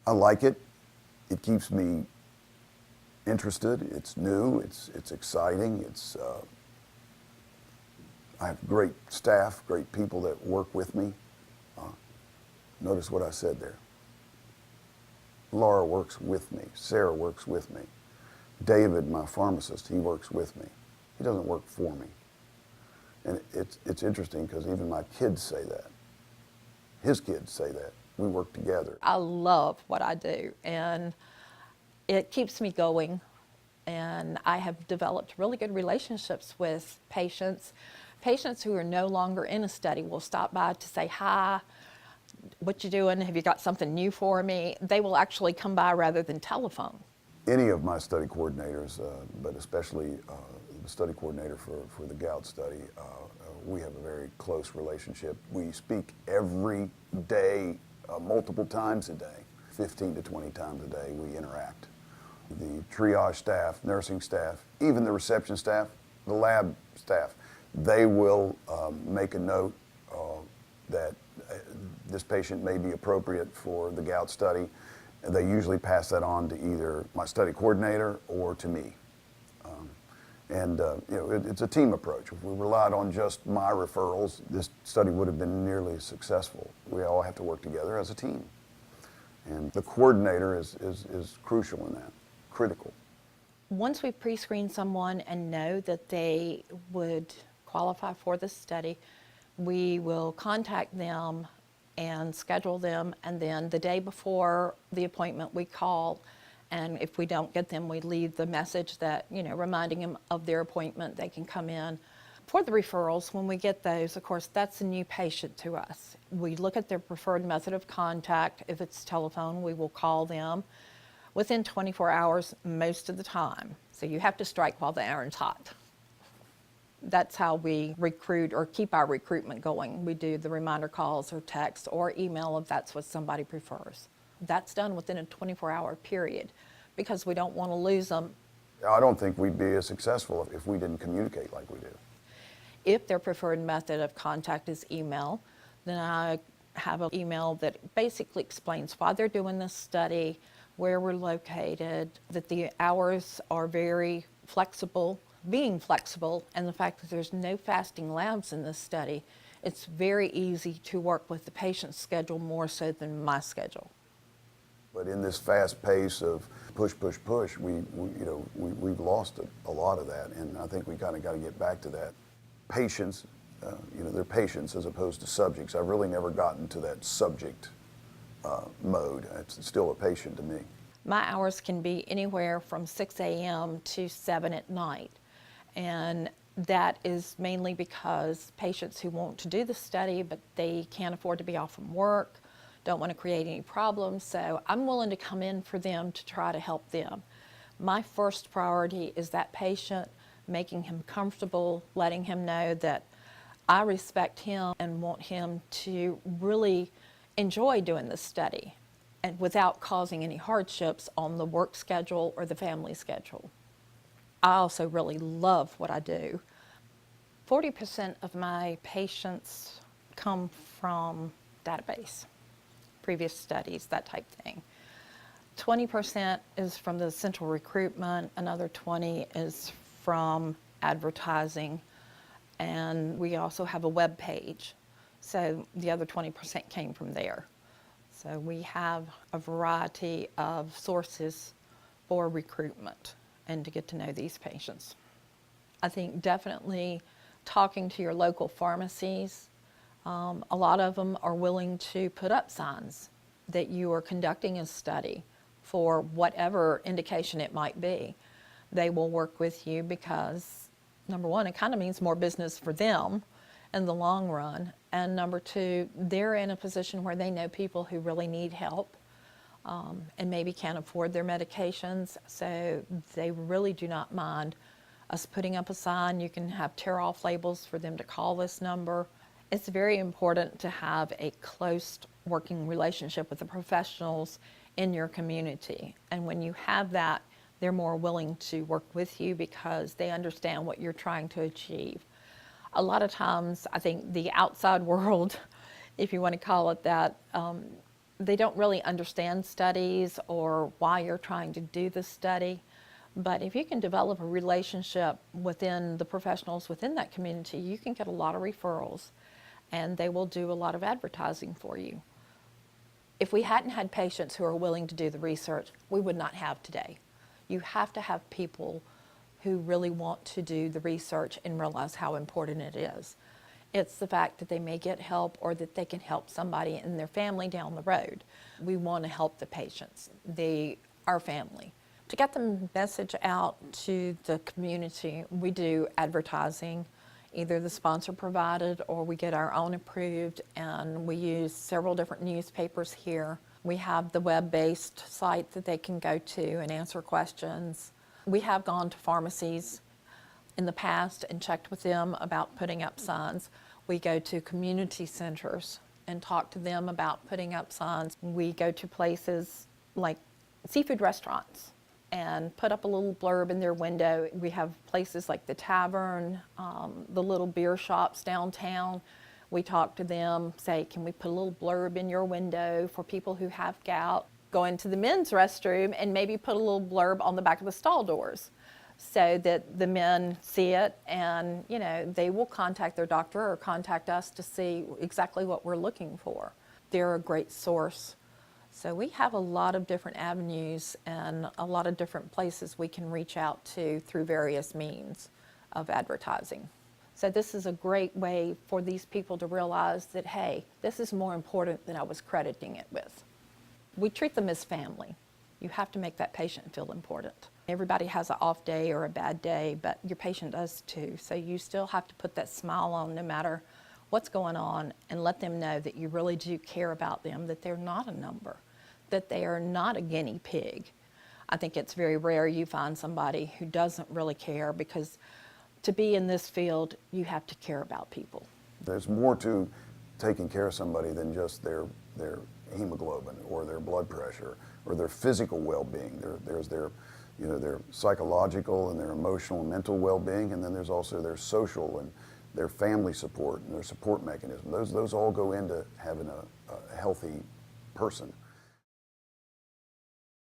I like it. It keeps me interested. It's new. It's exciting. I have great staff, great people that work with me. Notice what I said there. Laura works with me. Sarah works with me. David, my pharmacist, he works with me. He doesn't work for me. And it's interesting because even my kids say that. His kids say that. We work together. I love what I do, and it keeps me going. And I have developed really good relationships with patients. Patients who are no longer in a study will stop by to say, hi, what you doing? Have you got something new for me? They will actually come by rather than telephone. Any of my study coordinators, but especially the study coordinator for the gout study, we have a very close relationship. We speak every day, multiple times a day, 15 to 20 times a day we interact. The triage staff, nursing staff, even the reception staff, the lab staff, they will make a note that this patient may be appropriate for the gout study. And they usually pass that on to either my study coordinator or to me. It's a team approach. If we relied on just my referrals, this study would have been nearly as successful. We all have to work together as a team. And the coordinator is crucial in that, critical. Once we pre-screen someone and know that they would qualify for the study, we will contact them and schedule them, and then the day before the appointment we call, and if we don't get them, we leave the message that, reminding them of their appointment, they can come in. For the referrals, when we get those, of course, that's a new patient to us. We look at their preferred method of contact. If it's telephone, we will call them within 24 hours most of the time. So you have to strike while the iron's hot. That's how we recruit or keep our recruitment going. We do the reminder calls or text or email if that's what somebody prefers. That's done within a 24-hour period because we don't want to lose them. I don't think we'd be as successful if we didn't communicate like we do. If their preferred method of contact is email, then I have an email that basically explains why they're doing this study, where we're located, that the hours are very flexible. Being flexible and the fact that there's no fasting labs in this study, it's very easy to work with the patient's schedule more so than my schedule. But in this fast pace of push, we've lost a lot of that, and I think we kind of got to get back to that. Patients, they're patients as opposed to subjects. I've really never gotten to that subject mode. It's still a patient to me. My hours can be anywhere from 6 a.m. to 7 at night. And that is mainly because patients who want to do the study, but they can't afford to be off from work, don't want to create any problems, so I'm willing to come in for them to try to help them. My first priority is that patient, making him comfortable, letting him know that I respect him and want him to really enjoy doing the study and without causing any hardships on the work schedule or the family schedule. I also really love what I do. 40% of my patients come from database, previous studies, that type thing. 20% is from the central recruitment, another 20 is from advertising, and we also have a web page. So the other 20% came from there. So we have a variety of sources for recruitment and to get to know these patients. I think definitely talking to your local pharmacies, a lot of them are willing to put up signs that you are conducting a study for whatever indication it might be. They will work with you because, number one, it kind of means more business for them in the long run. And number two, they're in a position where they know people who really need help and maybe can't afford their medications. So they really do not mind us putting up a sign. You can have tear-off labels for them to call this number. It's very important to have a close working relationship with the professionals in your community. And when you have that, they're more willing to work with you because they understand what you're trying to achieve. A lot of times, I think the outside world, if you want to call it that, They don't really understand studies or why you're trying to do this study. But if you can develop a relationship within the professionals within that community, you can get a lot of referrals and they will do a lot of advertising for you. If we hadn't had patients who are willing to do the research, we would not have today. You have to have people who really want to do the research and realize how important it is. It's the fact that they may get help or that they can help somebody in their family down the road. We want to help the patients, our family. To get the message out to the community, we do advertising, either the sponsor provided or we get our own approved, and we use several different newspapers here. We have the web-based site that they can go to and answer questions. We have gone to pharmacies in the past and checked with them about putting up signs. We go to community centers and talk to them about putting up signs. We go to places like seafood restaurants and put up a little blurb in their window. We have places like the tavern, the little beer shops downtown. We talk to them, say, can we put a little blurb in your window for people who have gout? Go into the men's restroom and maybe put a little blurb on the back of the stall doors so that the men see it, and they will contact their doctor or contact us to see exactly what we're looking for. They're a great source. So we have a lot of different avenues and a lot of different places we can reach out to through various means of advertising. So this is a great way for these people to realize that, hey, this is more important than I was crediting it with. We treat them as family. You have to make that patient feel important. Everybody has an off day or a bad day, but your patient does too. So you still have to put that smile on no matter what's going on, and let them know that you really do care about them, that they're not a number, that they are not a guinea pig. I think it's very rare you find somebody who doesn't really care, because to be in this field, you have to care about people. There's more to taking care of somebody than just their hemoglobin or their blood pressure or their physical well-being. There's their psychological and their emotional and mental well-being, and then there's also their social and their family support and their support mechanism. Those all go into having a healthy person.